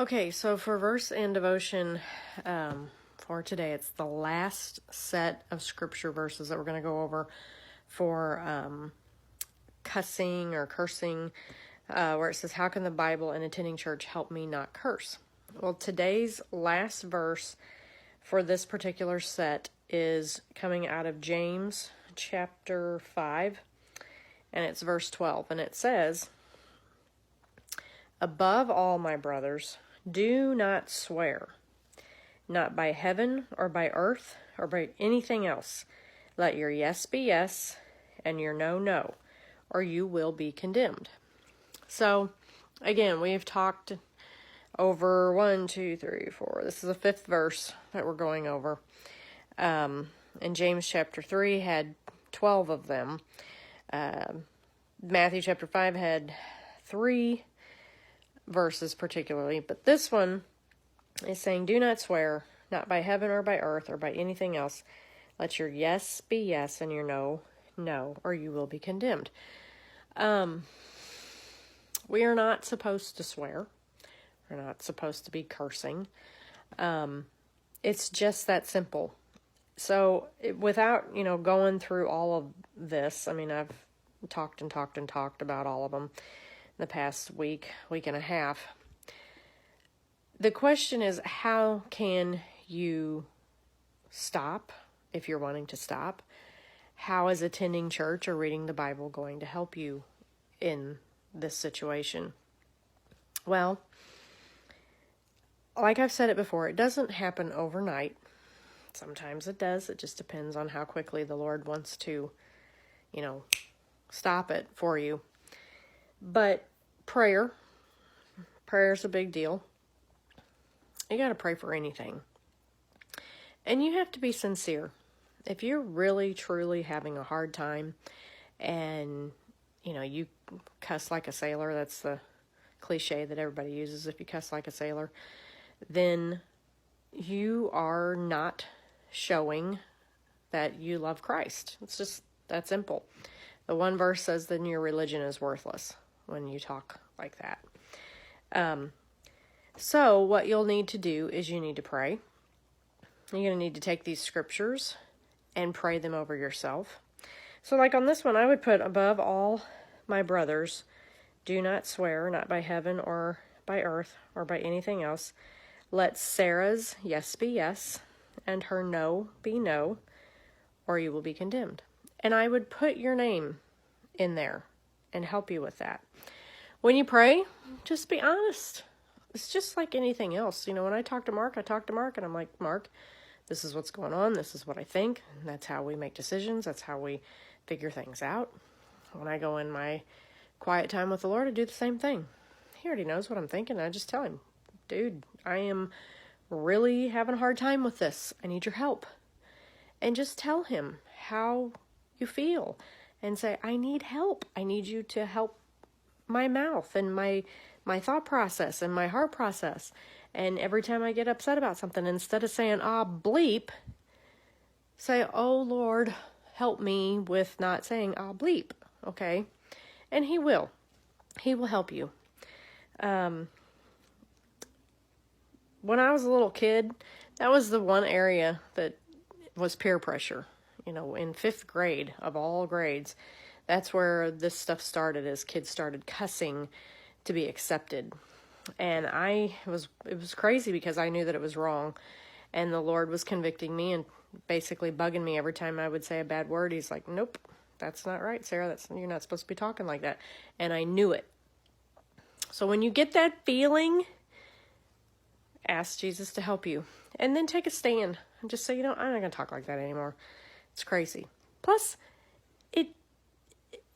Okay, so for verse and devotion for today, it's the last set of scripture verses that we're going to go over for cussing or cursing, where it says, "How can the Bible and attending church help me not curse?" Well, today's last verse for this particular set is coming out of James chapter 5, and it's verse 12, and it says, "Above all, my brothers, do not swear, not by heaven or by earth or by anything else. Let your yes be yes and your no, no, or you will be condemned." So, again, we've talked over 1, 2, 3, 4. This is the fifth verse that we're going over. And James chapter 3 had 12 of them. Matthew chapter 5 had 3 verses particularly, but this one is saying, "Do not swear, not by heaven or by earth or by anything else. Let your yes be yes and your no, no, or you will be condemned." We are not supposed to swear. We're not supposed to be cursing. It's just that simple. So without, going through all of this, I've talked about all of them in the past week and a half. The question is, how can you stop if you're wanting to stop? How is attending church or reading the Bible going to help you in this situation? Well, like I've said it before, it doesn't happen overnight. Sometimes it does. It just depends on how quickly the Lord wants to, stop it for you. But prayer is a big deal. You got to pray for anything. And you have to be sincere. If you're really, truly having a hard time and, you cuss like a sailor, that's the cliche that everybody uses, if you cuss like a sailor, then you are not showing that you love Christ. It's just that simple. The one verse says, "Then your religion is worthless," when you talk like that. So what you'll need to do is you need to pray. You're going to need to take these scriptures and pray them over yourself. So like on this one, I would put, "Above all, my brothers, do not swear, not by heaven or by earth or by anything else. Let Sarah's yes be yes and her no be no, or you will be condemned." And I would put your name in there and help you with that. When you pray, just be honest. It's just like anything else. When I talk to Mark, and I'm like, "Mark, this is what's going on. This is what I think." And that's how we make decisions. That's how we figure things out. When I go in my quiet time with the Lord, I do the same thing. He already knows what I'm thinking. I just tell him, "Dude, I am really having a hard time with this. I need your help." And just tell him how you feel and say, "I need help. I need you to help my mouth and my thought process and my heart process." And every time I get upset about something, instead of saying, "Ah, bleep," say, "Oh, Lord, help me with not saying ah, bleep." Okay? And he will. He will help you. When I was a little kid, that was the one area that was peer pressure. In 5th grade, of all grades, that's where this stuff started, as kids started cussing to be accepted. And it was crazy because I knew that it was wrong. And the Lord was convicting me and basically bugging me every time I would say a bad word. He's like, "Nope, that's not right, Sarah. You're not supposed to be talking like that." And I knew it. So when you get that feeling, ask Jesus to help you. And then take a stand and just say, "I'm not going to talk like that anymore. It's crazy." Plus,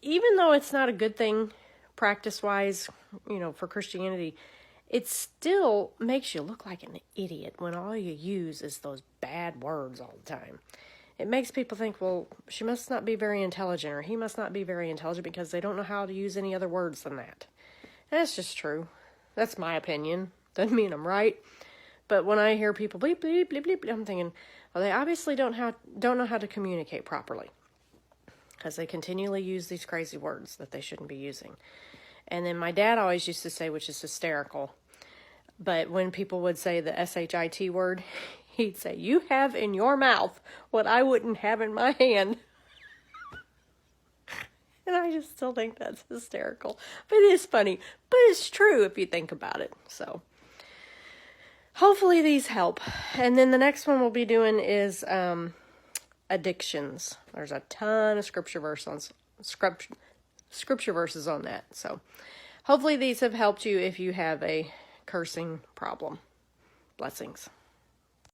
even though it's not a good thing practice-wise, for Christianity, it still makes you look like an idiot when all you use is those bad words all the time. It makes people think, well, she must not be very intelligent, or he must not be very intelligent because they don't know how to use any other words than that. And that's just true. That's my opinion. Doesn't mean I'm right. But when I hear people bleep, bleep, bleep, bleep, I'm thinking, well, they obviously don't know how to communicate properly, because they continually use these crazy words that they shouldn't be using. And then my dad always used to say, which is hysterical, But when people would say the SHIT word, he'd say, "You have in your mouth what I wouldn't have in my hand." And I just still think that's hysterical. But it is funny. But it's true if you think about it. So hopefully these help. And then the next one we'll be doing is addictions. There's a ton of scripture verses on that. So hopefully these have helped you if you have a cursing problem. Blessings.